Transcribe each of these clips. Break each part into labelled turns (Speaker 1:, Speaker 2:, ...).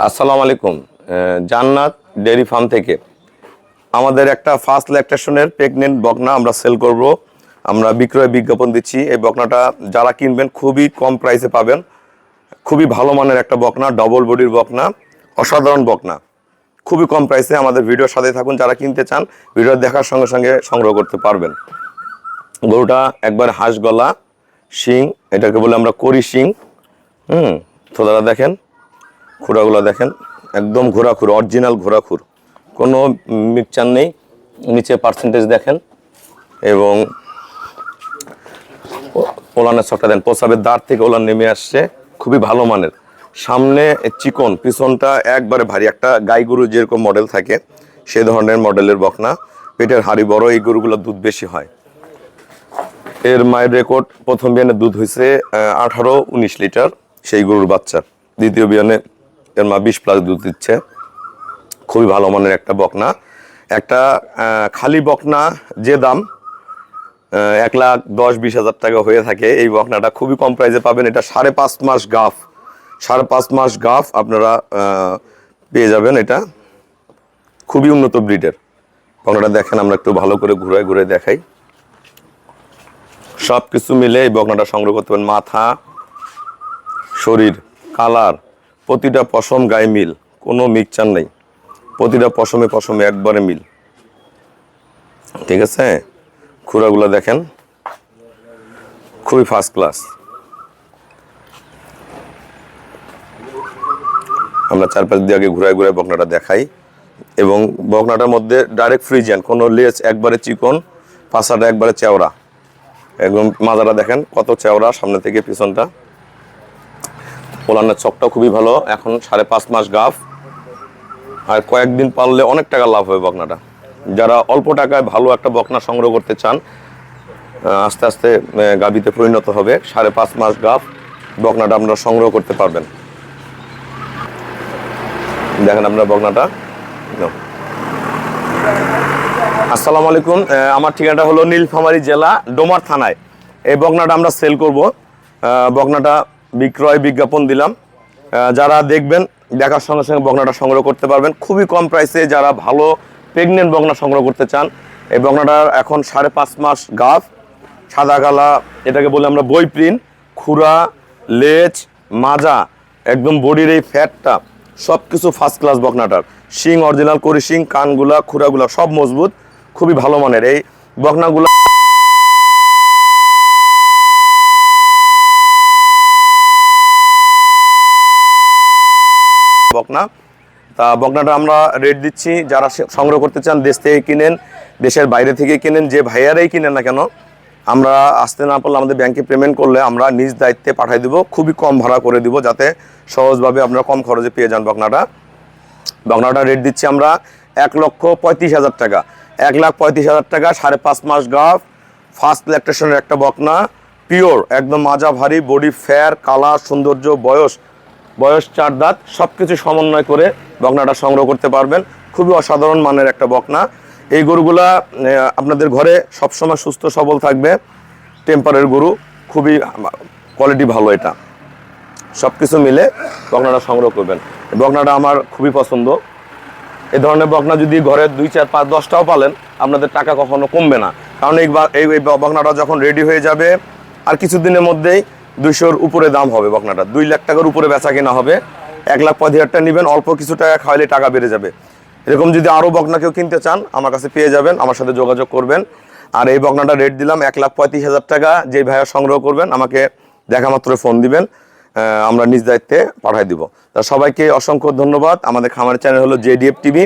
Speaker 1: আসসালামু আলাইকুম। জান্নাত ডেয়ারি ফার্ম থেকে আমাদের একটা ফার্স্ট ল্যাকটেশনের প্রেগনেন্ট বকনা আমরা সেল করব। আমরা বিক্রয় বিজ্ঞাপন দিচ্ছি। এই বকনাটা যারা কিনবেন খুবই কম প্রাইসে পাবেন। খুবই ভালো মানের একটা বকনা, ডবল বডির বকনা, অসাধারণ বকনা, খুবই কম প্রাইসে। আমাদের ভিডিওর সাথে থাকুন, যারা কিনতে চান ভিডিও দেখার সঙ্গে সঙ্গে সংগ্রহ করতে পারবেন। গরুটা একবার হাঁস গলা, শিং, এটাকে বলে আমরা করি শিং। থোদারা দেখেন, খুঁড়াগুলো দেখেন, একদম ঘোরাখুর, অরিজিনাল ঘোরাখুর, কোনো মিক্সচার নেই। নিচে পার্সেন্টেজ দেখেন এবং ওলানের ছকটা দেন, প্রসাবের দাঁড় থেকে ওলান নেমে আসছে, খুবই ভালো মানের। সামনে চিকন, পিছনটা একবারে ভারী, একটা গাই গরু যেরকম মডেল থাকে সেই ধরনের মডেলের বকনা। পেটের হাড়ি বড়, এই গরুগুলোর দুধ বেশি হয়। এর মায়ের রেকর্ড প্রথম বিয়ানে দুধ হয়েছে 18-19 লিটার সেই গরুর বাচ্চার। দ্বিতীয় বিয়ানে এর মা 20+ দুধ দিচ্ছে। খুবই ভালো মানের একটা বকনা। একটা খালি বকনা যে দাম 1,10,20,000 টাকা হয়ে থাকে, এই বকনাটা খুবই কম প্রাইসে পাবেন। এটা 5.5 মাস গাফ, 5.5 মাস গাফ আপনারা পেয়ে যাবেন। এটা খুবই উন্নত ব্রিডের বকনাটা। দেখেন, আমরা একটু ভালো করে ঘুরে ঘুরে দেখাই। সব কিছু মিলে এই বকনাটা সংগ্রহ করতে পারেন। মাথা, শরীর, কালার, প্রতিটা পশম গায়ে মিল, কোনো মিক্সচার নেই। প্রতিটা পশমে একবারে মিল, ঠিক আছে। খুঁড়াগুলো দেখেন, খুবই ফার্স্ট ক্লাস। আমরা চারপাশ দিয়ে আগে ঘুরায় ঘুরায় বকনাটা দেখাই। এবং বকনাটার মধ্যে ডাইরেক্ট ফ্রিজিয়ান, কোনো লেজ একবারে চিকন, পাছাটা একবারে চেওড়া, একদম মাজাটা দেখেন কত চেওড়া সামনে থেকে পিছনটা। ওলানের চকটা খুবই ভালো। এখন 5.5 মাস গাফ, আর কয়েকদিন পারলে অনেক টাকা লাভ হবে বকনাটা। যারা অল্প টাকায় ভালো একটা বকনা সংগ্রহ করতে চান, আস্তে আস্তে গাভীতে পরিণত হবে, 5.5 মাস গাফ বকনাটা আপনারা সংগ্রহ করতে পারবেন। দেখেন আপনার বকনাটা। আসসালামু আলাইকুম। আমার ঠিকানাটা হলো নীলফামারী জেলা, ডোমার থানায়। এই বকনাটা আমরা সেল করব। বকনাটা বিক্রয় বিজ্ঞাপন দিলাম। যারা দেখবেন, দেখার সঙ্গে সঙ্গে বকনাটা সংগ্রহ করতে পারবেন খুবই কম প্রাইসে। যারা ভালো প্রেগনেন্ট বকনা সংগ্রহ করতে চান, এই বকনাটার এখন 5.5 মাস গাফ, সাদা কালা, এটাকে বলে আমরা বই প্রিন্ট। খুরা, লেজ, মাজা, একদম বডির এই ফ্যাটটা সব কিছু ফার্স্ট ক্লাস বকনাটার। শিং অরিজিনাল করি শিং, কানগুলা, খুরাগুলা সব মজবুত, খুবই ভালো মানের এই বকনাগুলো। বকনা তা বকনাটা আমরা রেট দিচ্ছি, যারা সংগ্রহ করতে চান দেশ থেকে কিনেন, দেশের বাইরে থেকে কিনেন, যে ভাইয়ারাই কিনেন না কেন, আমরা আসতে না পারলে আমাদের ব্যাংকে পেমেন্ট করলে আমরা নিজ দায়িত্বে পাঠিয়ে দিব, খুবই কম ভাড়া করে দিব, যাতে সহজভাবে আপনারা কম খরচে পেয়ে যান বকনাটা। বকনাটা রেট দিচ্ছি আমরা 1,35,000 টাকা। 1,35,000 টাকা, 5.5 মাস গাফ, ফার্স্ট ল্যাকটেশনের একটা বকনা, পিওর একদম মাজা ভারী, বডি ফেয়ার, কালার, সৌন্দর্য, বয়স 4 দাঁত, সব কিছু সমন্বয় করে বকনাটা সংগ্রহ করতে পারবেন। খুবই অসাধারণ মানের একটা বকনা। এই গরুগুলা আপনাদের ঘরে সবসময় সুস্থ সবল থাকবে। টেম্পারের গরু, খুবই কোয়ালিটি ভালো। এটা সব কিছু মিলে বকনাটা সংগ্রহ করবেন। বকনাটা আমার খুবই পছন্দ। এই ধরনের বকনা যদি ঘরে 2, 4, 5, 10টাও পালেন, আপনাদের টাকা কখনো কমবে না। কারণ এই বকনাটা যখন রেডি হয়ে যাবে, আর কিছুদিনের মধ্যেই 200-র উপরে দাম হবে বকনাটা। 2 লাখ টাকার উপরে বেচা কেনা হবে। 1,35,000 টাকা নেবেন, অল্প কিছু টাকা খাওয়ালে টাকা বেড়ে যাবে। এরকম যদি আরও বকনা কেউ কিনতে চান, আমার কাছে পেয়ে যাবেন, আমার সাথে যোগাযোগ করবেন। আর এই বকনাটা রেট দিলাম 1,35,000 টাকা। যে ভাইয়া সংগ্রহ করবেন আমাকে দেখা মাত্র ফোন দিবেন, আমরা নিজ দায়িত্বে পাঠাই দিব। তা সবাইকে অসংখ্য ধন্যবাদ। আমাদের খামারের চ্যানেল হলো JDF TV,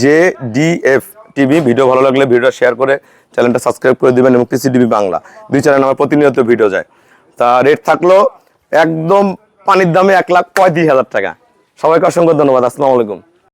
Speaker 1: JDF TV. Video ভালো লাগলে ভিডিওটা শেয়ার করে চ্যানেলটা সাবস্ক্রাইব করে দিবেন। এবং TCTV বাংলা, 2 চ্যানেল আমার প্রতিনিয়ত ভিডিও যায়। তা রেট থাকলো একদম পানির দামে 1,35,000 টাকা। সবাইকে অসংখ্য ধন্যবাদ। আসসালামু আলাইকুম।